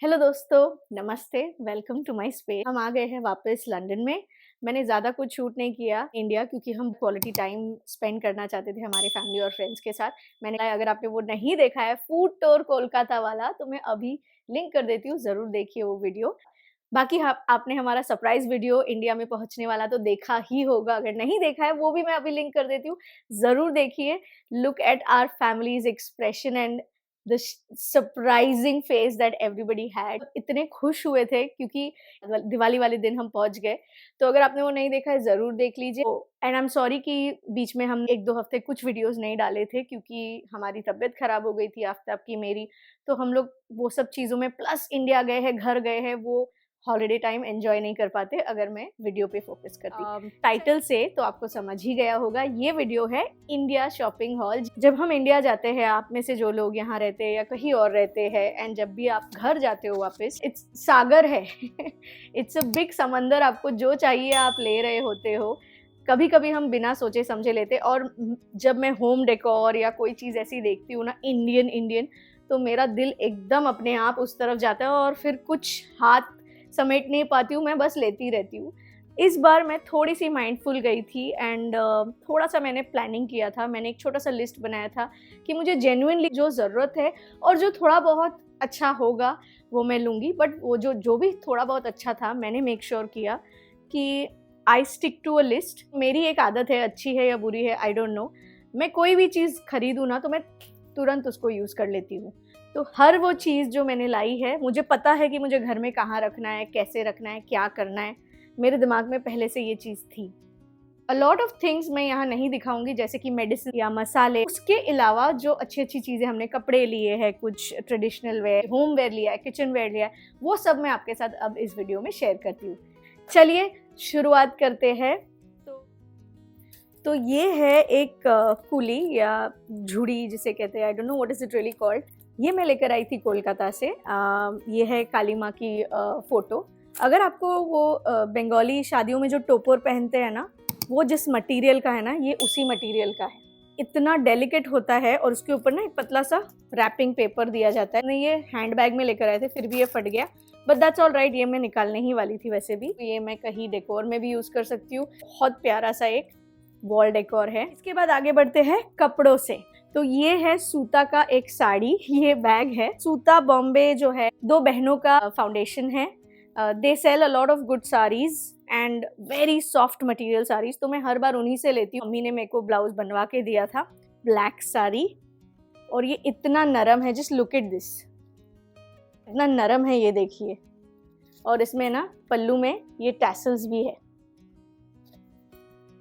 Hello दोस्तों, नमस्ते, welcome to my space. हम आ गए हैं वापस लंदन में। मैंने ज़्यादा कुछ शूट नहीं किया इंडिया क्योंकि हम क्वालिटी टाइम स्पेंड करना चाहते थे हमारे फैमिली और फ्रेंड्स के साथ। मैंने अगर आपने वो नहीं देखा है फूड टूर कोलकाता वाला तो मैं अभी लिंक कर देती हूँ, ज़रूर देखिए वो वीडियो। बाकी आपने हमारा सरप्राइज़ वीडियो इंडिया में पहुँचने वाला तो देखा ही होगा, अगर नहीं देखा है वो भी मैं अभी लिंक कर देती हूँ, ज़रूर देखिए। Look at our families expression and the surprising face that everybody had. इतने खुश हुए थे क्योंकि दिवाली वाले दिन हम पहुंच गए। तो अगर आपने वो नहीं देखा है ज़रूर देख लीजिए। एंड आई एम सॉरी कि बीच में हम 1-2 हफ्ते कुछ वीडियोस नहीं डाले थे क्योंकि हमारी तबीयत खराब हो गई थी आफ्ताब की, मेरी। तो हम लोग वो सब चीज़ों में प्लस इंडिया गए हैं, घर गए हैं, वो हॉलिडे टाइम एन्जॉय नहीं कर पाते अगर मैं वीडियो पे फोकस करती। टाइटल से तो आपको समझ ही गया होगा, ये वीडियो है इंडिया शॉपिंग हॉल। जब हम इंडिया जाते हैं, आप में से जो लोग यहाँ रहते हैं या कहीं और रहते हैं, एंड जब भी आप घर जाते हो वापस, इट्स सागर है इट्स अ बिग समंदर, आपको जो चाहिए आप ले रहे होते हो। कभी-कभी हम बिना सोचे समझे लेते, और जब मैं होम डेकोर या कोई चीज़ ऐसी देखती हूँ ना इंडियन इंडियन, तो मेरा दिल एकदम अपने आप उस तरफ जाता है और फिर कुछ हाथ समेट नहीं पाती हूँ, मैं बस लेती रहती हूँ। इस बार मैं थोड़ी-सी माइंडफुल गई थी एंड थोड़ा-सा मैंने प्लानिंग किया था। मैंने एक छोटा-सा लिस्ट बनाया था कि मुझे जेन्युइनली जो ज़रूरत है और जो थोड़ा बहुत अच्छा होगा, वो मैं लूँगी। बट वो जो भी थोड़ा बहुत अच्छा था, मैंने मेक श्योर किया कि I stick to a list. मेरी एक आदत है, अच्छी है या बुरी है, आई डोंट नो। मैं कोई भी चीज़ खरीदूँ ना, तो मैं तुरंत उसको यूज़ कर लेती हूँ। तो हर वो चीज़ जो मैंने लाई है, मुझे पता है कि मुझे घर में कहाँ रखना है, कैसे रखना है, क्या करना है। मेरे दिमाग में पहले से ये चीज़ थी। अ लॉट ऑफ थिंग्स मैं यहाँ नहीं दिखाऊँगी, जैसे कि मेडिसिन या मसाले। उसके अलावा जो अच्छी-अच्छी चीज़ें, हमने कपड़े लिए हैं, कुछ ट्रेडिशनल वेयर, होम वेयर लिया है, किचन वेयर लिया है, वो सब मैं आपके साथ अब इस वीडियो में शेयर करती हूँ। चलिए शुरुआत करते हैं। तो ये है एक कुली या झुड़ी जिसे कहते हैं, I don't know what is it really called. ये मैं लेकर आई थी कोलकाता से। ये है काली माँ की फ़ोटो। अगर आपको वो बंगाली शादियों में जो टोपर पहनते हैं ना, वो जिस मटेरियल का है ना, ये उसी मटेरियल का है। इतना डेलिकेट होता है और उसके ऊपर ना एक पतला-सा रैपिंग पेपर दिया जाता है। मैं ये हैंडबैग में लेकर आए थे, फिर भी ये फट गया, बट दैट्स ऑलराइट, ये मैं निकालने ही वाली थी वैसे भी। ये मैं कहीं डेकोर में भी यूज़ कर सकती हूँ। बहुत प्यारा-सा एक वॉल डेकोर है। इसके बाद आगे बढ़ते हैं कपड़ों से। तो ये है सूता का एक साड़ी, ये बैग है। सूता बॉम्बे जो है, 2 बहनों का फाउंडेशन है। They sell a lot of good saris and very soft material saris, तो मैं हर बार उन्हीं से लेती हूँ। मम्मी ने मेरे को ब्लाउज बनवा के दिया था, ब्लैक साड़ी, और ये इतना नरम है, जस्ट लुक एट दिस, इतना नरम है ये देखिए। और इसमें ना पल्लू में ये टैसल्स भी है।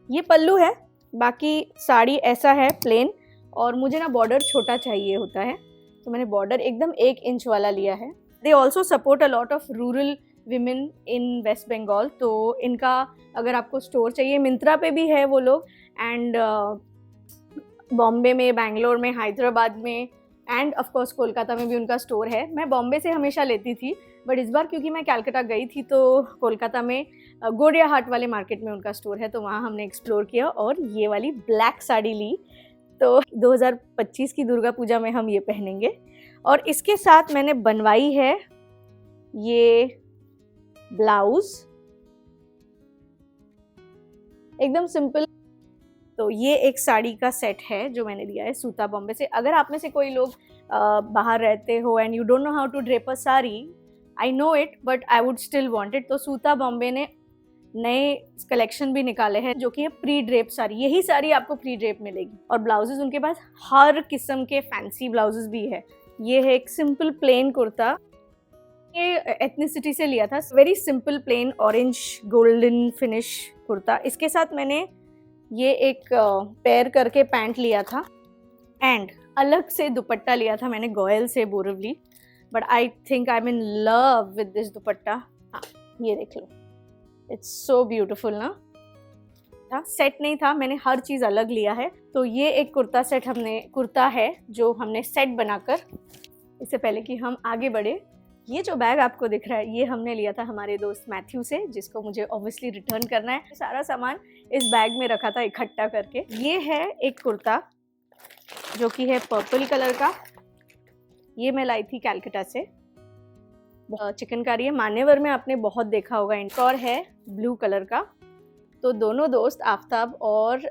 ये पल्लू है, बाकी साड़ी ऐसा है प्लेन, और मुझे ना बॉर्डर छोटा चाहिए होता है, तो मैंने बॉर्डर एकदम 1 इंच वाला लिया है। They also support a lot of rural women in West Bengal, तो इनका अगर आपको स्टोर चाहिए, मिंत्रा पे भी है वो लोग, एंड बॉम्बे में, बैंगलोर में, हैदराबाद में, एंड ऑफ कोर्स कोलकाता में भी उनका स्टोर है। मैं बॉम्बे से हमेशा लेती थी, बट इस बार क्योंकि मैं कलकत्ता गई थी, तो कोलकाता में गोरिया हाट वाले मार्केट में उनका स्टोर है, तो वहाँ हमने एक्सप्लोर किया और ये वाली ब्लैक साड़ी ली। तो 2025 की दुर्गा पूजा में हम ये पहनेंगे। और इसके साथ मैंने बनवाई है ये ब्लाउज, एकदम सिंपल। तो ये एक साड़ी का सेट है जो मैंने लिया है सूता बॉम्बे से। अगर आप में से कोई लोग बाहर रहते हो and you don't know how to drape a sari, I know it, but I would still want it, तो सूता बॉम्बे ने नए कलेक्शन भी निकाले हैं जो कि है प्री ड्रेप साड़ी। यही साड़ी आपको प्री ड्रेप मिलेगी, और ब्लाउजेज उनके पास हर किस्म के फैंसी ब्लाउजेज भी है। ये है एक सिंपल प्लेन कुर्ता, ये एथनिसिटी से लिया था, very simple plain orange golden finish kurta. इसके साथ मैंने ये एक पेयर करके पैंट लिया था, एंड अलग से दुपट्टा लिया था मैंने गोयल से Borivali, but I think I am in love with this दुपट्टा। हाँ, ये देख लो, इट्स सो ब्यूटिफुल ना। सेट नहीं था, मैंने हर चीज़ अलग लिया है। तो ये एक कुर्ता है जो हमने सेट बनाकर, इससे पहले कि हम आगे बढ़े, ये जो बैग आपको दिख रहा है, ये हमने लिया था हमारे दोस्त मैथ्यू से, जिसको मुझे ऑब्वियसली रिटर्न करना है। सारा सामान इस बैग में रखा था इकट्ठा करके। ये है एक कुर्ता जो कि है पर्पल कलर का, ये मैं लाई थी कलकत्ता से। चिकनकारी है, मानेवर में आपने बहुत देखा होगा। एक और है ब्लू कलर का, तो दोनों दोस्त आफ्ताब और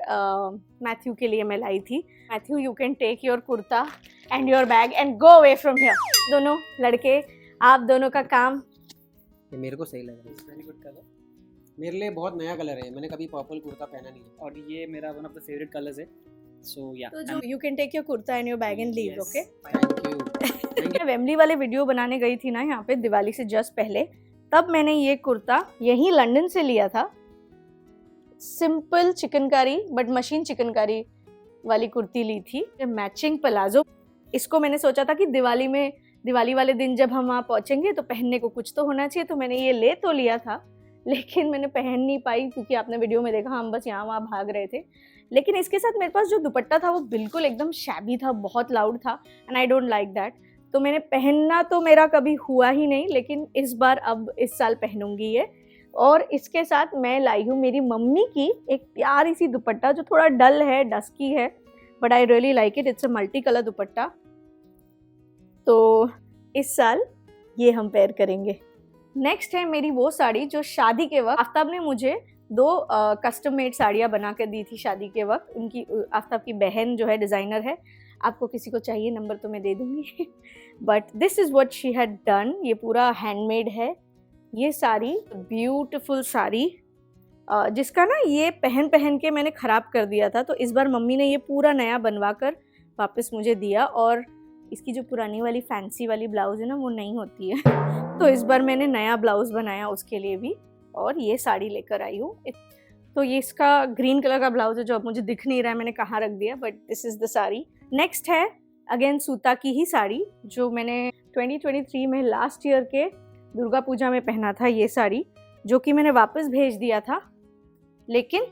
मैथ्यू के लिए मैं लाई थी। Matthew, you can take your kurta and your bag and go away from here. दोनों लड़के, आप दोनों का काम। ये मेरे को सही लग रहा है, वेरी गुड कलर, मेरे लिए बहुत नया कलर है, मैंने कभी पर्पल कुर्ता पहना नहीं है और ये मेरा one of the favourite colours है। सो या तो you can take your kurta and your bag and leave, okay. Thank you. मैं वेमली वाले वीडियो बनाने गई थी ना यहाँ पे दिवाली से जस्ट पहले, तब मैंने ये कुर्ता यहीं लंदन से लिया था। Simple chikankari but machine chikankari वाली कुर्ती ली थी, मैचिंग प्लाजो। इसको मैंने सोचा था कि दिवाली वाले दिन जब हम वहाँ पहुँचेंगे तो पहनने को कुछ तो होना चाहिए, तो मैंने ये ले तो लिया था, लेकिन मैंने पहन नहीं पाई क्योंकि आपने वीडियो में देखा हम बस यहाँ वहाँ भाग रहे थे। लेकिन इसके साथ मेरे पास जो दुपट्टा था वो बिल्कुल एकदम शैबी था, बहुत लाउड था, and I don't like that. तो मैंने पहनना तो मेरा कभी हुआ ही नहीं, लेकिन इस बार अब इस साल पहनूंगी ये। और इसके साथ मैं लाई हूँ मेरी मम्मी की एक प्यारी सी दुपट्टा जो थोड़ा डल है, डस्की है, but I really like it. It's a multi colour दुपट्टा। तो इस साल ये हम पेयर करेंगे। नेक्स्ट है मेरी वो साड़ी जो शादी के वक्त आफ्ताब ने मुझे 2 कस्टम मेड साड़ियाँ बना कर दी थी शादी के वक्त। उनकी आफ्ताब की बहन जो है डिज़ाइनर है, आपको किसी को चाहिए नंबर तो मैं दे दूँगी। But this is what she had done. ये पूरा हैंडमेड है ये साड़ी, ब्यूटीफुल साड़ी, जिसका ना ये पहन के मैंने ख़राब कर दिया था। तो इस बार मम्मी ने ये पूरा नया बनवा कर वापस मुझे दिया। और इसकी जो पुरानी वाली फैंसी वाली ब्लाउज़ है ना, वो नहीं होती है। तो इस बार मैंने नया ब्लाउज़ बनाया उसके लिए भी, और ये साड़ी लेकर आई हूँ। तो ये इसका ग्रीन कलर का ब्लाउज़ है जो अब मुझे दिख नहीं रहा है, मैंने कहाँ रख दिया, but this is the sari. Next है अगेन सूता की ही साड़ी जो मैंने 2023 में लास्ट ईयर के दुर्गा पूजा में पहना था। ये साड़ी जो कि मैंने वापस भेज दिया था, लेकिन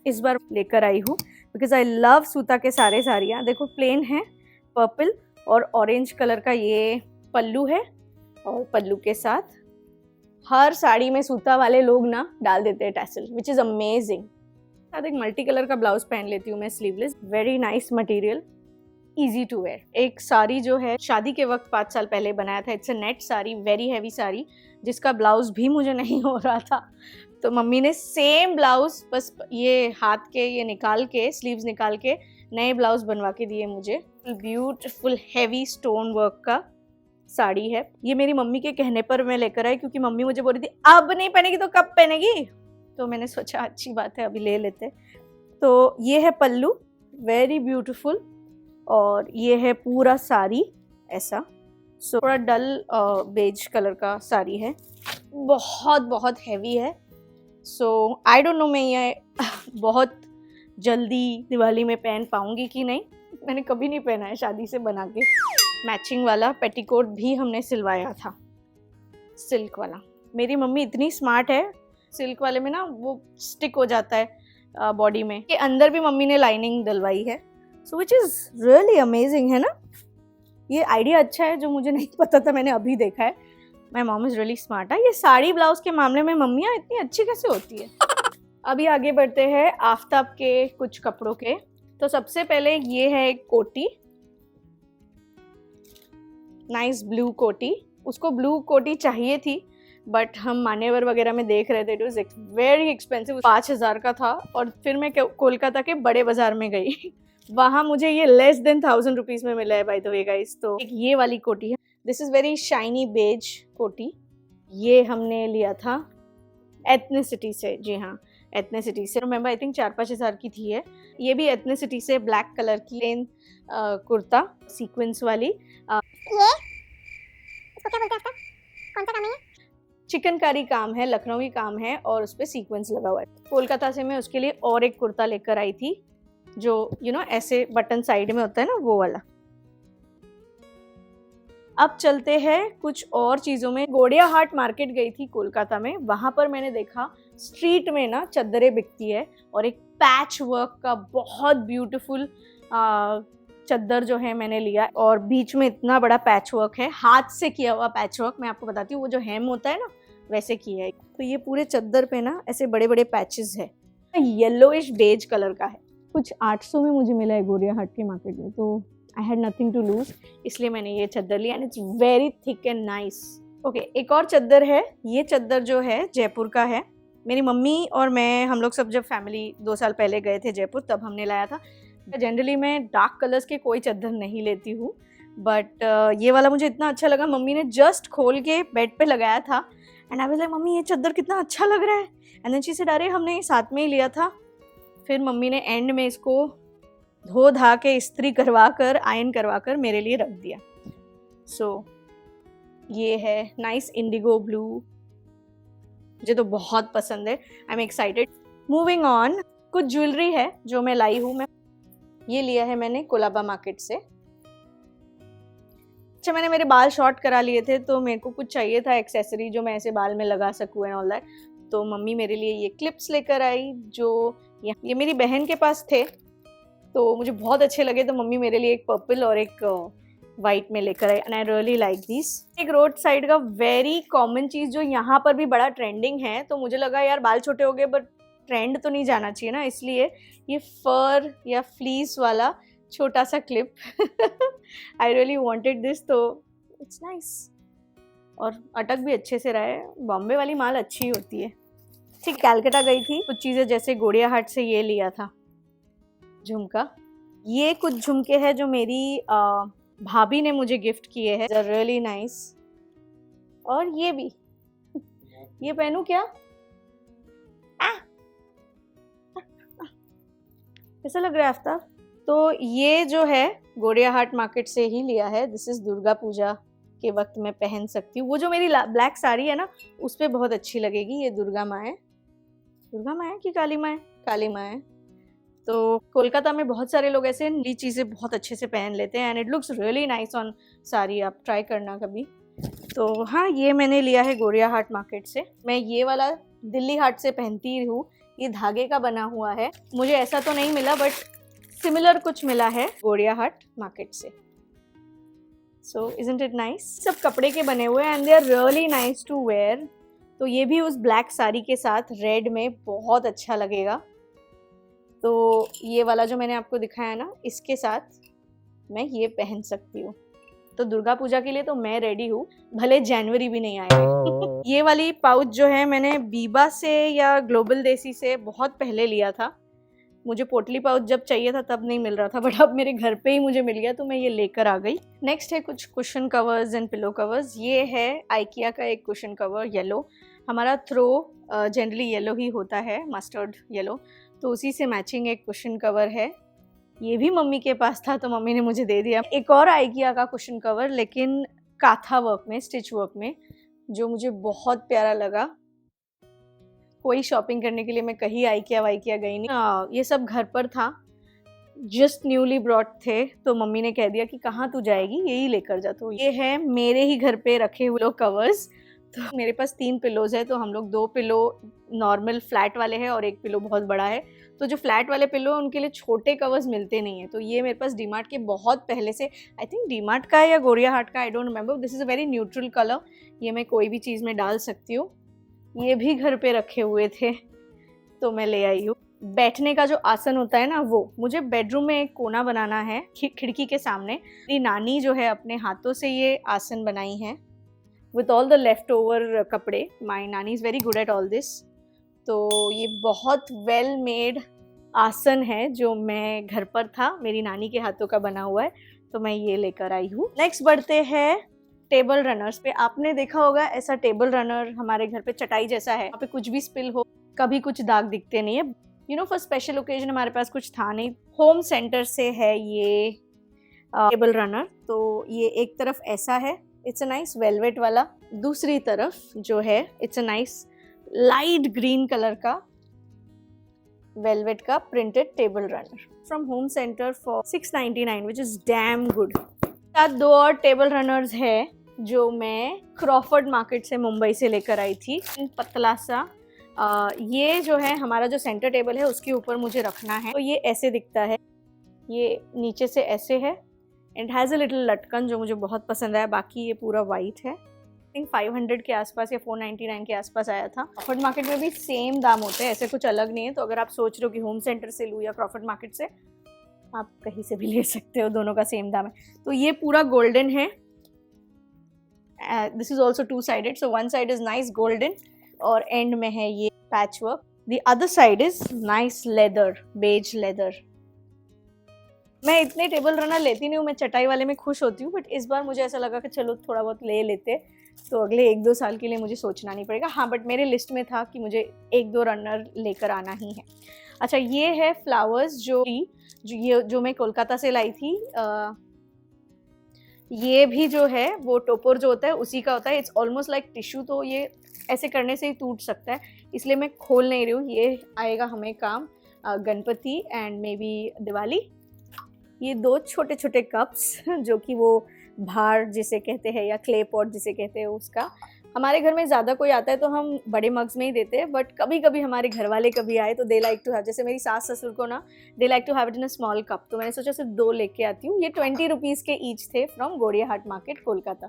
इस बार लेकर आई हूँ बिकॉज आई लव सूता के सारे साड़ियाँ। देखो प्लेन है, पर्पल और ऑरेंज कलर का ये पल्लू है, और पल्लू के साथ हर साड़ी में सूता वाले लोग ना डाल देते हैं टैसल, विच इज़ अमेजिंग। साथ एक मल्टी कलर का ब्लाउज पहन लेती हूँ मैं, sleeveless, very nice material, easy to wear. एक साड़ी जो है शादी के वक्त 5 साल पहले बनाया था, it's a net sari, very heavy sari, जिसका ब्लाउज भी मुझे नहीं हो रहा था। तो मम्मी ने सेम ब्लाउज बस ये हाथ के ये निकाल के, स्लीव्स निकाल के नए ब्लाउज बनवा के दिए मुझे। ब्यूटीफुल हैवी स्टोन वर्क का साड़ी है। ये मेरी मम्मी के कहने पर मैं लेकर आई, क्योंकि मम्मी मुझे बोल रही थी अब नहीं पहनेगी तो कब पहनेगी, तो मैंने सोचा अच्छी बात है अभी ले लेते। तो ये है पल्लू, वेरी ब्यूटीफुल, और ये है पूरा साड़ी ऐसा। सो थोड़ा डल बेज कलर का साड़ी है, बहुत हैवी है। सो आई डोंट नो मैं ये बहुत जल्दी दिवाली में पहन पाऊंगी कि नहीं, मैंने कभी नहीं पहना है शादी से बना के। मैचिंग वाला पेटीकोट भी हमने सिलवाया था, सिल्क वाला। मेरी मम्मी इतनी स्मार्ट है, सिल्क वाले में ना वो स्टिक हो जाता है बॉडी में, के अंदर भी मम्मी ने लाइनिंग डलवाई है। सो विच इज़ रियली अमेजिंग, है ना। ये आइडिया अच्छा है जो मुझे नहीं पता था, मैंने अभी देखा है। My mom is really smart है। ये साड़ी ब्लाउज के मामले में मम्मियाँ इतनी अच्छी कैसे होती है। अभी आगे बढ़ते हैं आफ्ताब के कुछ कपड़ों के। तो सबसे पहले ये है एक कोटी, नाइस ब्लू कोटी। उसको ब्लू कोटी चाहिए थी, बट हम मान्यवर वगैरह में देख रहे थे, इट वाज वेरी एक्सपेंसिव, 5000 का था। और फिर मैं कोलकाता के बड़े बाजार में गई, वहाँ मुझे ये लेस देन 1000 रुपीज़ में मिला है बाय द वे गाइस। तो एक ये वाली कोटी है, this is very shiny beige कोटी। ये हमने लिया था एथनिसिटी से, जी हाँ एथनिसिटी से। रिमेंबर आई थिंक 4-5 हज़ार की थी है। ये भी एथनिसिटी से, ब्लैक कलर की प्लेन कुर्ता सीक्वेंस वाली। ये इसको क्या बोलते हैं, कौन सा काम है ये? चिकनकारी काम है, लखनवी काम है, और उस पर सीक्वेंस लगा हुआ है। कोलकाता से मैं उसके लिए और एक कुर्ता लेकर आई थी जो ऐसे बटन साइड में होता है ना, वो वाला। अब चलते हैं कुछ और चीज़ों में। गोड़िया हाट मार्केट गई थी कोलकाता में, वहाँ पर मैंने देखा स्ट्रीट में ना चद्दरें बिकती है, और एक पैच वर्क का बहुत ब्यूटीफुल चद्दर जो है मैंने लिया, और बीच में इतना बड़ा पैच वर्क है, हाथ से किया हुआ पैच वर्क। मैं आपको बताती हूँ, वो जो हेम होता है ना वैसे किया है। तो ये पूरे चद्दर पे ना ऐसे बड़े बड़े पैचेस है, येलोइश बेज कलर का है। कुछ 800 में मुझे मिला है गोड़िया हाट के मार्केट में, तो I had nothing to lose, इसलिए मैंने ये चद्दर लिया, and it's very thick and nice. Okay, एक और चद्दर है। ये चद्दर जो है जयपुर का है। मेरी मम्मी और मैं, हम लोग सब जब फैमिली 2 साल पहले गए थे जयपुर, तब हमने लाया था। जनरली मैं डार्क कलर्स के कोई चद्दर नहीं लेती हूँ, बट ये वाला मुझे इतना अच्छा लगा। मम्मी ने जस्ट खोल के बेड पे लगाया था and I was like, mummy ये चद्दर कितना अच्छा लग रहा है। एंड देन शी सेड, अरे हमने ये साथ में ही लिया था। फिर मम्मी ने एंड में इसको धो धा के इस्त्री करवा कर, आयरन करवा कर मेरे लिए रख दिया। सो ये है नाइस इंडिगो ब्लू, मुझे तो बहुत पसंद है। I am excited. Moving on, कुछ ज्वेलरी है जो मैं लाई हूँ। मैं ये लिया है मैंने कोलाबा मार्केट से। अच्छा, मैंने मेरे बाल शॉर्ट करा लिए थे तो मेरे को कुछ चाहिए था एक्सेसरी जो मैं ऐसे बाल में लगा सकूँ एंड ऑल दैट। तो मम्मी मेरे लिए ये क्लिप्स लेकर आई जो ये मेरी बहन के पास थे, तो मुझे बहुत अच्छे लगे। तो मम्मी मेरे लिए एक पर्पल और एक वाइट में लेकर आई and I really like this. एक रोड साइड का वेरी कॉमन चीज़ जो यहाँ पर भी बड़ा ट्रेंडिंग है, तो मुझे लगा यार बाल छोटे हो गए बट ट्रेंड तो नहीं जाना चाहिए ना, इसलिए ये फर या फ्लीस वाला छोटा सा clip I really wanted this, तो इट्स नाइस और अटक भी अच्छे से रहा है। बॉम्बे वाली माल अच्छी होती है। ठीक, कैलकाटा गई थी, कुछ चीज़ें जैसे गोड़िया हाट से ये लिया था झुमका। ये कुछ झुमके हैं जो मेरी भाभी ने मुझे गिफ्ट किए हैं, रियली नाइस। और ये भी, ये पहनूं क्या? कैसा लग रहा है आफ्ताब? तो ये जो है गोड़िया हाट मार्केट से ही लिया है। दिस इज दुर्गा पूजा के वक्त मैं पहन सकती हूँ। वो जो मेरी ब्लैक साड़ी है ना, उस पर बहुत अच्छी लगेगी। ये दुर्गा माँ है। दुर्गा माँ है कि काली माँ है? काली माँ है। तो कोलकाता में बहुत सारे लोग ऐसे नई चीज़ें बहुत अच्छे से पहन लेते हैं and it looks really nice on sari. आप ट्राई करना कभी। तो हाँ, ये मैंने लिया है गोड़िया हाट मार्केट से। मैं ये वाला दिल्ली हाट से पहनती हूँ। ये धागे का बना हुआ है। मुझे ऐसा तो नहीं मिला बट सिमिलर कुछ मिला है गोड़िया हाट मार्केट से। So isn't it nice? सब कपड़े के बने हुए and they are really nice to wear. तो ये भी उस ब्लैक साड़ी के साथ रेड में बहुत अच्छा लगेगा। तो ये वाला जो मैंने आपको दिखाया ना, इसके साथ मैं ये पहन सकती हूँ। तो दुर्गा पूजा के लिए तो मैं रेडी हूँ, भले जनवरी भी नहीं आए। ये वाली पाउच जो है मैंने बीबा से या ग्लोबल देसी से बहुत पहले लिया था। मुझे पोटली पाउच जब चाहिए था तब नहीं मिल रहा था, बट अब मेरे घर पे ही मुझे मिल गया तो मैं ये लेकर आ गई। नेक्स्ट है कुछ cushion covers and pillow covers. ये है आइकिया का एक कुशन कवर येलो। हमारा थ्रो जनरली येलो ही होता है, मस्टर्ड येलो, तो उसी से मैचिंग एक कुशन कवर है। ये भी मम्मी के पास था तो मम्मी ने मुझे दे दिया। एक और आइकिया का कुशन कवर, लेकिन काथा वर्क में, स्टिच वर्क में, जो मुझे बहुत प्यारा लगा। कोई शॉपिंग करने के लिए मैं कहीं आइकिया वाइकिया गई नहीं। ये सब घर पर था, जस्ट न्यूली ब्रॉट थे, तो मम्मी ने कह दिया कि कहाँ तू जाएगी, यही लेकर जा। तो ये है मेरे ही घर पे रखे हुए कवर्स। तो मेरे पास 3 पिलोज है, तो हम लोग 2 पिलो नॉर्मल फ्लैट वाले हैं और एक पिलो बहुत बड़ा है। तो जो फ्लैट वाले पिलो हैं उनके लिए छोटे कवर्स मिलते नहीं है। तो ये मेरे पास डीमार्ट के बहुत पहले से, आई थिंक डीमार्ट का है या गोड़िया हाट का, I don't remember. This is a very neutral colour. ये मैं कोई भी चीज़ में डाल सकती हूँ। ये भी घर पे रखे हुए थे तो मैं ले आई हूँ। बैठने का जो आसन होता है ना, वो मुझे बेडरूम में एक कोना बनाना है खिड़की के सामने। मेरी नानी जो है अपने हाथों से ये आसन बनाई है with all the left over कपड़े। माई नानी is very good at all this. तो ये बहुत वेल मेड आसन है जो मैं घर पर था, मेरी नानी के हाथों का बना हुआ है, तो मैं ये लेकर आई हूँ। नेक्स्ट बढ़ते हैं टेबल रनर्स पे। आपने देखा होगा ऐसा टेबल रनर हमारे घर पे चटाई जैसा है, वहाँ पे कुछ भी स्पिल हो कभी कुछ दाग दिखते नहीं है। You know, for special occasion हमारे पास कुछ था नहीं। होम सेंटर से है ये टेबल रनर। तो ये एक तरफ ऐसा है, इट्स अ नाइस वेलवेट वाला। दूसरी तरफ जो है it's a nice light green colour का वेलवेट का printed table runner from home centre for 699 which is damn good. साथ 2 और टेबल रनर्स है जो मैं क्रॉफर्ड मार्केट से मुंबई से लेकर आई थी। पतला सा ये जो है हमारा जो सेंटर टेबल है उसके ऊपर मुझे रखना है। तो ये ऐसे दिखता है, ये नीचे से ऐसे है एंड हैज़ अ लिटिल लटकन जो मुझे बहुत पसंद आया। बाकी ये पूरा वाइट है। आई थिंक 500 के आसपास या 499 के आसपास आया था। क्रॉफर्ड मार्केट में भी सेम दाम होते हैं, ऐसे कुछ अलग नहीं है। तो अगर आप सोच रहे हो कि होम सेंटर से लूँ या क्रॉफर्ड मार्केट से, आप कहीं से भी ले सकते हो, दोनों का सेम दाम है। तो ये पूरा गोल्डन है this is also two sided, so one side is nice golden और एंड में है ये patch work. The other side is nice leather, beige leather. मैं इतने टेबल रनर लेती नहीं हूँ, मैं चटाई वाले में खुश होती हूँ, बट इस बार मुझे ऐसा लगा कि चलो थोड़ा बहुत ले लेते, तो अगले 1-2 साल के लिए मुझे सोचना नहीं पड़ेगा. हाँ, बट मेरे लिस्ट में था कि मुझे 1-2 रनर लेकर आना ही है. अच्छा, ये है फ्लावर्स जो मैं कोलकाता से लाई थी. ये भी जो है वो टोपोर जो होता है उसी का होता है. इट्स ऑलमोस्ट लाइक टिश्यू, तो ये ऐसे करने से ही टूट सकता है, इसलिए मैं खोल नहीं रही हूँ. ये आएगा हमें काम Ganpati and may be Diwali. ये 2 छोटे छोटे कप्स जो कि वो भार जिसे कहते हैं या क्ले पॉट जिसे कहते हैं उसका. हमारे घर में ज़्यादा कोई आता है तो हम बड़े मग्स में ही देते हैं, बट कभी कभी हमारे घर वाले कभी आए तो दे लाइक टू हैव, जैसे मेरी सास ससुर को ना they like to have it in a small cup, तो मैंने सोचा सिर्फ 2 लेके आती हूँ. ये 20 रुपीज़ के ईच थे from Gariahat market Kolkata.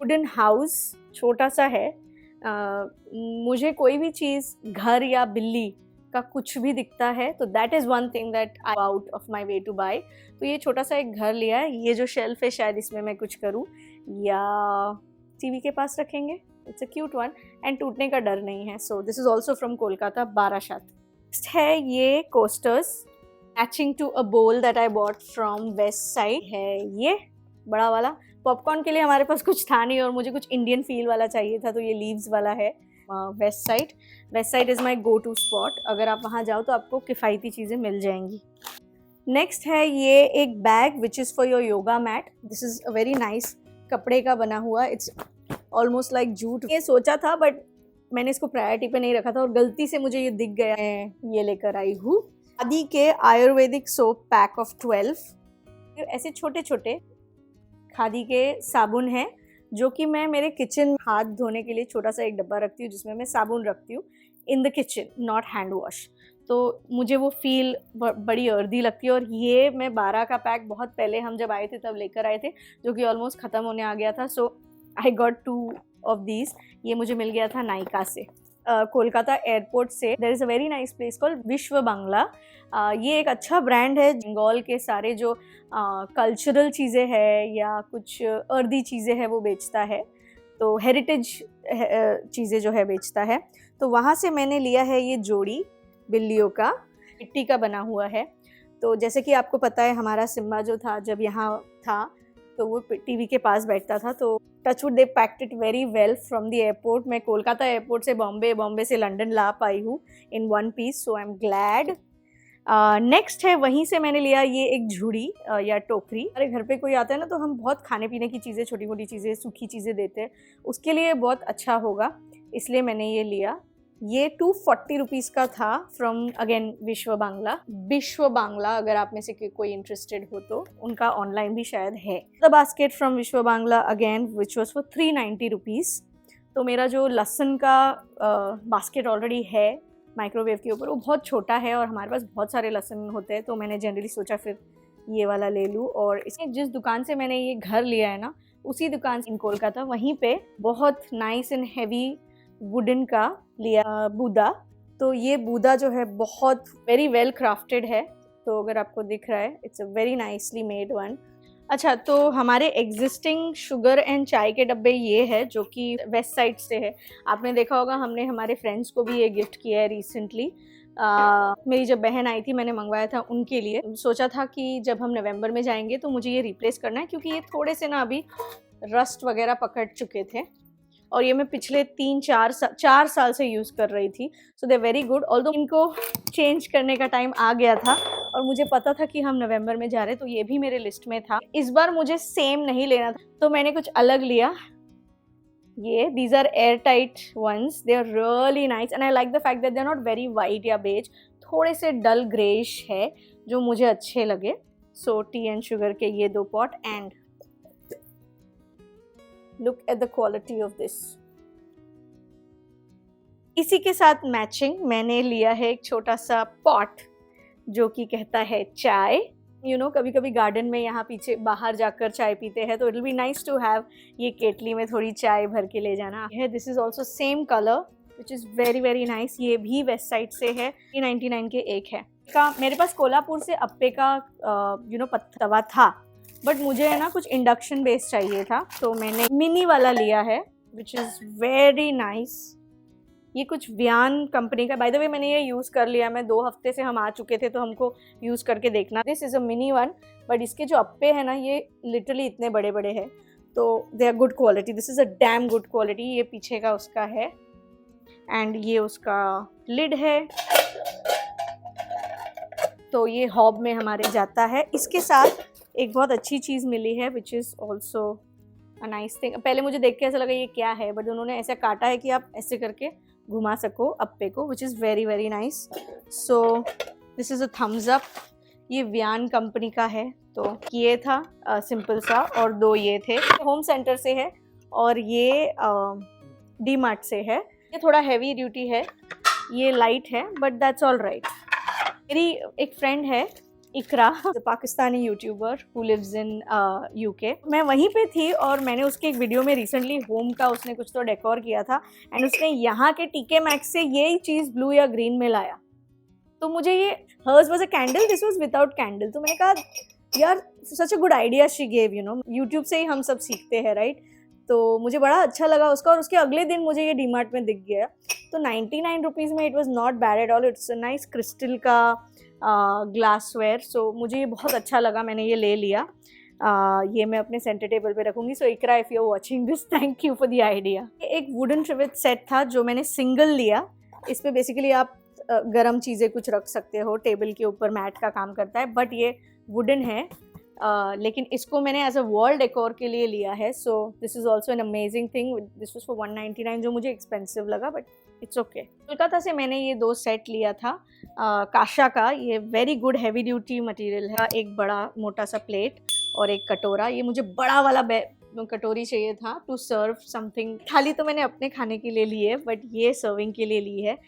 Wooden house छोटा सा है. मुझे कोई भी चीज़ घर या बिल्ली का कुछ भी दिखता है तो that is one thing that I out of my way to buy. तो ये छोटा सा एक घर लिया है. ये जो शेल्फ है शायद इसमें मैं कुछ करूँ या टीवी के पास रखेंगे. It's a cute one and टूटने का डर नहीं है. So this is also from Kolkata, Barasat. Next है ये coasters matching to a bowl that I bought from Westside. है ये बड़ा वाला. पॉपकॉर्न के लिए हमारे पास कुछ था नहीं और मुझे कुछ इंडियन फील वाला चाहिए था, तो ये लीव्स वाला है. West side is my go to spot. अगर आप वहाँ जाओ तो आपको किफ़ायती चीज़ें मिल जाएंगी. नेक्स्ट है ये एक bag which is for your yoga mat. This is a very nice कपड़े का बना हुआ. It's almost like jute. ये सोचा था बट मैंने इसको प्रायोरिटी पे नहीं रखा था और गलती से मुझे ये दिख गया है. ये लेकर आई हूँ खादी के आयुर्वेदिक सोप पैक ऑफ 12. ऐसे छोटे छोटे खादी के साबुन हैं जो कि मैं मेरे किचन हाथ धोने के लिए छोटा सा एक डब्बा रखती हूँ जिसमें मैं साबुन रखती हूँ in the kitchen, not hand wash. तो मुझे वो फील बड़ी अर्दी लगती है. और ये मैं 12 का पैक बहुत पहले हम जब आए थे तब लेकर आए थे, जो कि ऑलमोस्ट ख़त्म होने आ गया था. So I got 2 of these. ये मुझे मिल गया था नायका से, कोलकाता एयरपोर्ट से. There is a very nice place called Biswa Bangla. ये एक अच्छा ब्रांड है. बंगाल के सारे जो कल्चरल चीज़ें हैं या कुछ अर्दी चीज़ें हैं वो बेचता है, तो हेरिटेज चीज़ें जो है बेचता है. तो वहाँ से मैंने लिया है ये जोड़ी बिल्लियों का, मिट्टी का बना हुआ है. तो जैसे कि आपको पता है हमारा सिम्बा जो था जब यहाँ था तो वो टीवी के पास बैठता था. तो touchwood they packed it very well from the airport. मैं कोलकाता एयरपोर्ट से बॉम्बे से लंदन ला पाई हूँ in one piece, so I am glad. Next है वहीं से मैंने लिया ये एक झूड़ी या टोकरी. हमारे घर पे कोई आता है ना तो हम बहुत खाने पीने की चीज़ें, छोटी मोटी चीज़ें, सूखी चीज़ें देते हैं, उसके लिए बहुत अच्छा होगा, इसलिए मैंने ये लिया. ये 240 रुपीज़ का था फ्रॉम अगेन विश्व बांग्ला. अगर आप में से कोई इंटरेस्टेड हो तो उनका ऑनलाइन भी शायद है. द बास्केट फ्रॉम विश्व Bangla again which was for 390 rupees. तो मेरा जो लहसुन का बास्केट ऑलरेडी है माइक्रोवेव के ऊपर, वो बहुत छोटा है और हमारे पास बहुत सारे लहसुन होते हैं, तो मैंने जनरली सोचा फिर ये वाला ले लूँ. और इसमें जिस दुकान से मैंने ये घर लिया है ना, उसी दुकान इन कोलकाता, वहीं पे बहुत नाइस एंड हैवी वुडन का लिया बूदा. तो ये बूदा जो है बहुत वेरी वेल क्राफ्टेड है. तो अगर आपको दिख रहा है, it's a very nicely made one. अच्छा, तो हमारे एग्जिस्टिंग शुगर एंड चाय के डब्बे ये है जो कि वेस्ट साइड से है. आपने देखा होगा हमने हमारे फ्रेंड्स को भी ये गिफ्ट किया है रिसेंटली. मेरी जब बहन आई थी मैंने मंगवाया था उनके लिए. सोचा था कि जब हम नवंबर में जाएंगे तो मुझे ये रिप्लेस करना है, क्योंकि ये थोड़े से ना अभी रस्ट वगैरह पकड़ चुके थे और ये मैं पिछले 4 साल से यूज़ कर रही थी. सो दे वेरी गुड. ऑल्दो इनको चेंज करने का टाइम आ गया था और मुझे पता था कि हम नवंबर में जा रहे हैं, तो ये भी मेरे लिस्ट में था. इस बार मुझे सेम नहीं लेना था तो मैंने कुछ अलग लिया. ये these are air tight ones. They are really nice and I like the fact that they are not very white या बेज, थोड़े से डल ग्रेइश है जो मुझे अच्छे लगे. सो टी एंड शुगर के ये 2 pot and look at the quality of this. इसी के साथ मैचिंग मैंने लिया है एक छोटा सा पॉट जो कि कहता है चाय. कभी कभी गार्डन में यहाँ पीछे बाहर जाकर चाय पीते हैं, तो it will be nice to have ये केटली में थोड़ी चाय भर के ले जाना है. This is also same colour which is very very nice. ये भी वेस्ट साइड से है. 399 के एक है. मेरे पास कोल्हापुर से अप्पे का तवा था, बट मुझे है ना कुछ इंडक्शन बेस चाहिए था, तो मैंने मिनी वाला लिया है विच इज़ वेरी नाइस। ये कुछ वियान कंपनी का, बाय द वे मैंने ये यूज़ कर लिया, मैं 2 हफ्ते से हम आ चुके थे तो हमको यूज़ करके देखना। This is a mini one, but इसके जो अप्पे हैं ना ये लिटरली इतने बड़े बड़े हैं, तो they are good quality. This is a damn good quality. ये पीछे का उसका है एंड ये उसका लिड है, तो ये हॉब में हमारे जाता है। इसके साथ एक बहुत अच्छी चीज़ मिली है which is also a nice thing. पहले मुझे देख के ऐसा लगा ये क्या है, बट उन्होंने ऐसा काटा है कि आप ऐसे करके घुमा सको अप्पे को, विच is very very nice. So this is a thumbs up. ये वियान कंपनी का है, तो ये था सिंपल सा, और 2 ये थे। होम सेंटर से है और ये डी मार्ट से है। ये थोड़ा हैवी ड्यूटी है, ये लाइट है, बट दैट्स ऑल राइट। मेरी एक फ्रेंड है Iqra, Pakistani YouTuber who lives in UK. मैं वहीं पे थी और मैंने उसके एक वीडियो में रिसेंटली होम का उसने कुछ तो डेकोर किया था, एंड उसने यहाँ के टीके मैक्स से यही चीज़ ब्लू या ग्रीन में लाया। तो मुझे ये hers was a candle, this was without candle. तो मैंने कहा यार such a good idea she gave, you know, YouTube से ही हम सब सीखते हैं राइट। तो मुझे बड़ा अच्छा लगा उसका, और उसके अगले दिन मुझे ये डीमार्ट में दिख गया। तो 99 रुपीज़ में it was not bad at all. It's a nice crystal का ग्लासवेयर, सो मुझे ये बहुत अच्छा लगा, मैंने ये ले लिया। ये मैं अपने सेंटर टेबल पे रखूँगी। So Iqra, if you are watching this, thank you for the idea. एक वुडन ट्रिवेट सेट था जो मैंने सिंगल लिया। इस पे बेसिकली आप गरम चीज़ें कुछ रख सकते हो, टेबल के ऊपर मैट का काम करता है, बट ये वुडन है। लेकिन इसको मैंने एज अ वॉल डेकोर के लिए लिया है। So this is also an amazing thing. This was for 199, जो मुझे एक्सपेंसिव लगा, बट इट्स ओके। कोलकाता से मैंने ये 2 सेट लिया था काशा का। ये very good heavy duty material है। एक बड़ा मोटा सा प्लेट और एक कटोरा। ये मुझे बड़ा वाला कटोरी चाहिए था टू सर्व समथिंग। थाली तो मैंने अपने खाने के लिए ली है, बट ये सर्विंग के लिए ली है।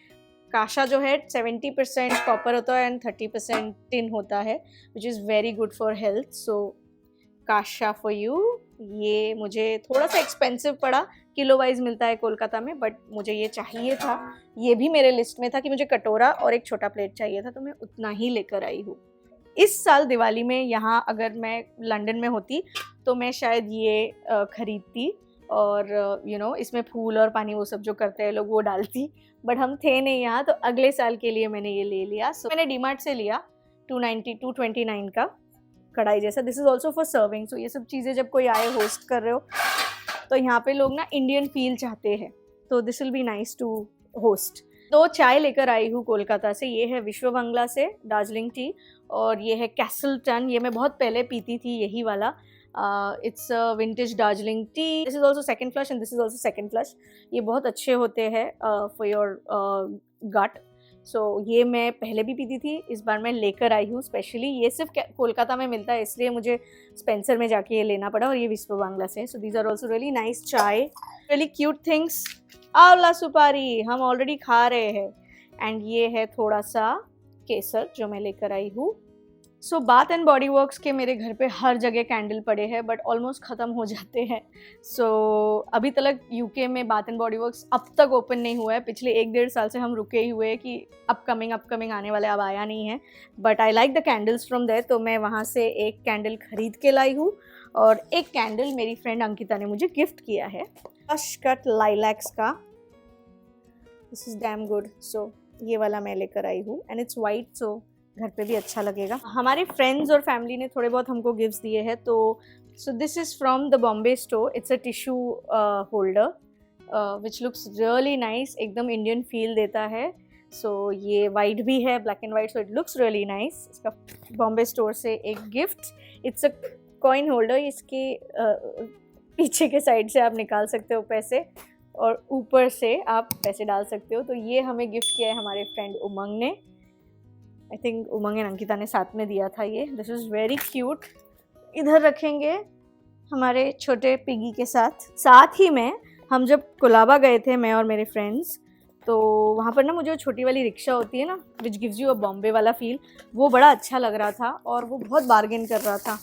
काशा जो है 70% कॉपर होता है एंड 30% टिन होता है, which is very good for health. So काशा फॉर यू। ये मुझे थोड़ा सा एक्सपेंसिव पड़ा, किलो वाइज मिलता है कोलकाता में, बट मुझे ये चाहिए था। ये भी मेरे लिस्ट में था कि मुझे कटोरा और एक छोटा प्लेट चाहिए था, तो मैं उतना ही लेकर आई हूँ। इस साल दिवाली में यहाँ अगर मैं लंदन में होती तो मैं शायद ये खरीदती, और यू नो इसमें फूल और पानी वो सब जो करते हैं लोग वो डालती, बट हम थे नहीं यहाँ, तो अगले साल के लिए मैंने ये ले लिया। सो मैंने डीमार्ट से लिया 229 का कढ़ाई जैसा। This is also for serving. So ये सब चीज़ें जब कोई आए होस्ट कर रहे हो तो यहाँ पे लोग ना इंडियन फील चाहते हैं, तो this will be nice to host. 2 चाय लेकर आई हूँ कोलकाता से। ये है विश्व बांग्ला से दार्जिलिंग टी, और ये है कैसलटन। ये मैं बहुत पहले पीती थी यही वाला। It's vintage Darjeeling T. This is also second flush and this is also second flush. ये बहुत अच्छे होते हैं फॉर योर गट। सो ये मैं पहले भी पीती थी, इस बार मैं लेकर आई हूँ स्पेशली। ये सिर्फ कोलकाता में मिलता है, इसलिए मुझे स्पेंसर में जाके ये लेना पड़ा, और ये विश्व बांग्ला से। So these are also really nice chai, really cute things. आंवला सुपारी हम ऑलरेडी खा रहे हैं, एंड ये है थोड़ा सा केसर जो मैं लेकर आई हूँ। सो बाथ एंड बॉडी वर्क्स के मेरे घर पे हर जगह कैंडल पड़े हैं, बट ऑलमोस्ट ख़त्म हो जाते हैं। सो अभी तक यूके में बाथ एंड बॉडी वर्क्स अब तक ओपन नहीं हुआ है। पिछले 1-1.5 साल से हम रुके ही हुए हैं कि अपकमिंग आने वाले, अब आया नहीं है। But I like the candles from there, तो मैं वहाँ से एक कैंडल खरीद के लाई हूँ, और एक कैंडल मेरी फ्रेंड अंकिता ने मुझे गिफ्ट किया है, क्रश कट लाइलैक्स का। This is damn good. So ये वाला मैं लेकर आई हूँ, एंड इट्स वाइट, सो घर पे भी अच्छा लगेगा। हमारे फ्रेंड्स और फैमिली ने थोड़े बहुत हमको गिफ्ट्स दिए हैं। तो so this is from the Bombay store. It's a tissue holder which looks really nice, एकदम इंडियन फील देता है। सो ये वाइट भी है, black and white, so it looks really nice. इसका बॉम्बे स्टोर से एक gift. It's a coin holder. इसके पीछे के साइड से आप निकाल सकते हो पैसे, और ऊपर से आप पैसे डाल सकते हो। तो ये हमें गिफ्ट किया है हमारे फ्रेंड उमंग ने। I think Umang and Ankita ने साथ में दिया था ये। This is very cute. इधर रखेंगे हमारे छोटे पिगी के साथ। साथ ही में हम जब कोलाबा गए थे, मैं और मेरे फ्रेंड्स, तो वहाँ पर ना मुझे वो छोटी वाली रिक्शा होती है ना, विच गिव्स यू अ बॉम्बे वाला फील, वो बड़ा अच्छा लग रहा था, और वो बहुत बार्गेन कर रहा था,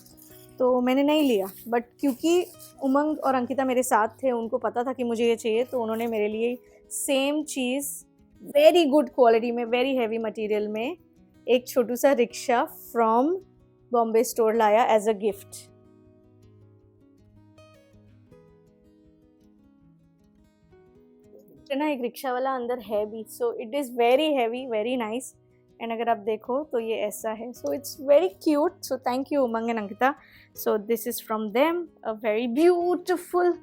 तो मैंने नहीं लिया। बट क्योंकि उमंग और अंकिता मेरे साथ थे, उनको पता था कि मुझे ये चाहिए, तो उन्होंने मेरे लिए सेम चीज़ वेरी गुड क्वालिटी में, वेरी हैवी मटेरियल में एक छोटू सा रिक्शा फ्रॉम बॉम्बे स्टोर लाया एज अ गिफ्ट। ना एक रिक्शा वाला अंदर है भी, so it is very heavy, very nice. And अगर आप देखो तो ये ऐसा है, so it's very cute. So thank you Umang and Ankita. So this is from them, a very beautiful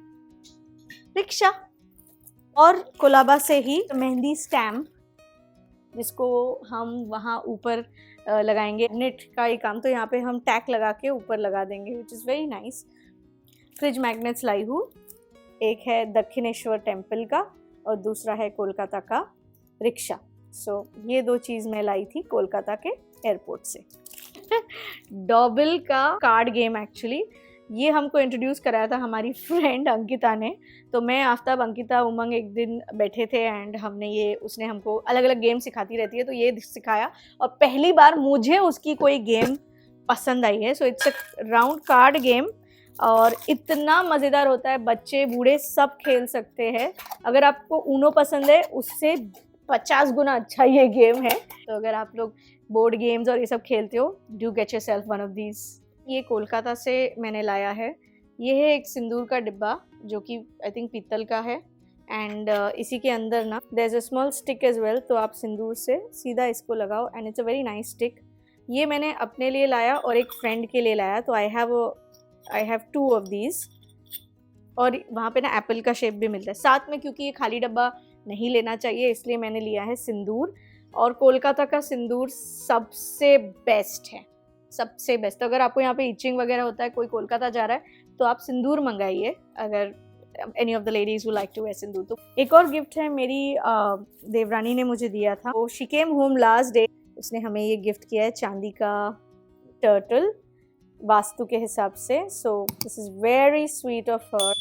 rickshaw. और कोलाबा से ही मेहंदी स्टैम्प, जिसको हम वहाँ ऊपर लगाएंगे। नेट का ही काम, तो यहाँ पे हम टैग लगा के ऊपर लगा देंगे, which is very nice. Fridge magnets लाई हूँ, एक है दक्षिणेश्वर टेम्पल का और दूसरा है कोलकाता का रिक्शा। सो ये 2 चीज़ मैं लाई थी कोलकाता के एयरपोर्ट से। डॉबल का कार्ड गेम, एक्चुअली ये हमको इंट्रोड्यूस कराया था हमारी फ्रेंड अंकिता ने। तो मैं, आफ्ताब, अंकिता, उमंग एक दिन बैठे थे एंड उसने हमको अलग अलग गेम सिखाती रहती है, तो ये सिखाया और पहली बार मुझे उसकी कोई गेम पसंद आई है। So it's a round card game और इतना मज़ेदार होता है, बच्चे बूढ़े सब खेल सकते हैं। अगर आपको ऊनो पसंद है, उससे 50 गुना अच्छा ये गेम है। तो अगर आप लोग बोर्ड गेम्स और ये सब खेलते हो, do get yourself one of these. ये कोलकाता से मैंने लाया है। ये है एक सिंदूर का डिब्बा जो कि आई थिंक पीतल का है। एंड इसी के अंदर ना there is a small stick as well, तो आप सिंदूर से सीधा इसको लगाओ and it's a very nice stick. ये मैंने अपने लिए लाया और एक फ्रेंड के लिए लाया, तो आई हैव 2 ऑफ दीज। और वहाँ पे ना एप्पल का शेप भी मिलता है साथ में, क्योंकि ये खाली डब्बा नहीं लेना चाहिए, इसलिए मैंने लिया है सिंदूर। और कोलकाता का सिंदूर सबसे बेस्ट है, सबसे बेस्ट। अगर आपको यहाँ पे इचिंग वगैरह होता है, कोई कोलकाता जा रहा है, तो आप सिंदूर मंगाइए, अगर any of the ladies who like to wear sindoor. तो एक और गिफ्ट है, मेरी देवरानी ने मुझे दिया था। वो she came home last day, उसने हमें ये गिफ्ट किया है चांदी का टर्टल वास्तु के हिसाब से। So this is very sweet of her.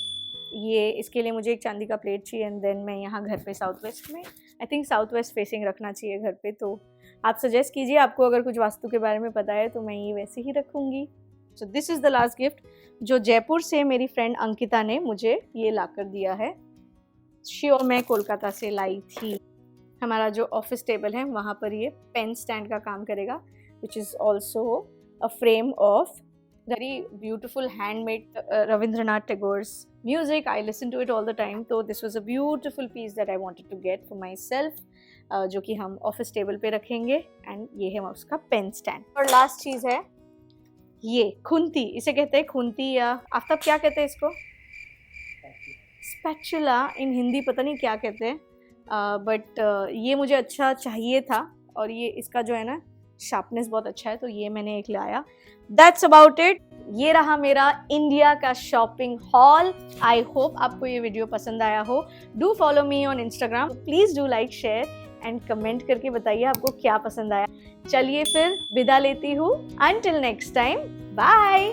ये इसके लिए मुझे एक चांदी का प्लेट चाहिए एंड देन मैं यहाँ घर पे साउथ वेस्ट में, I think south west facing रखना चाहिए घर पे। तो आप सजेस्ट कीजिए, आपको अगर कुछ वास्तु के बारे में पता है तो मैं ये वैसे ही रखूँगी। So this is the last gift जो जयपुर से मेरी फ्रेंड अंकिता ने मुझे ये ला कर दिया है। श्योर मैं कोलकाता से लाई थी। हमारा जो ऑफिस टेबल है वहाँ पर ये पेन स्टैंड का काम करेगा, which is also a frame of very beautiful handmade Rabindranath Tagore's music. I listen to it all the time. So this was a beautiful piece that I wanted to get for myself, जो कि हम office table पे रखेंगे। And ये है उसका pen stand. और last चीज़ है ये खुंती, इसे कहते हैं खुंती या आफ्ताब क्या कहते हैं इसको? स्पैचुला इन हिंदी, पता नहीं क्या कहते हैं, बट ये मुझे अच्छा चाहिए था और ये इसका जो है ना शार्पनेस बहुत अच्छा है, तो ये मैंने एक लाया। That's about it. ये रहा मेरा इंडिया का शॉपिंग हॉल। आई होप आपको ये वीडियो पसंद आया हो। Do follow me on Instagram, please do like, share and comment करके बताइए आपको क्या पसंद आया। चलिए फिर विदा लेती हूँ, अंटिल नेक्स्ट टाइम, बाय।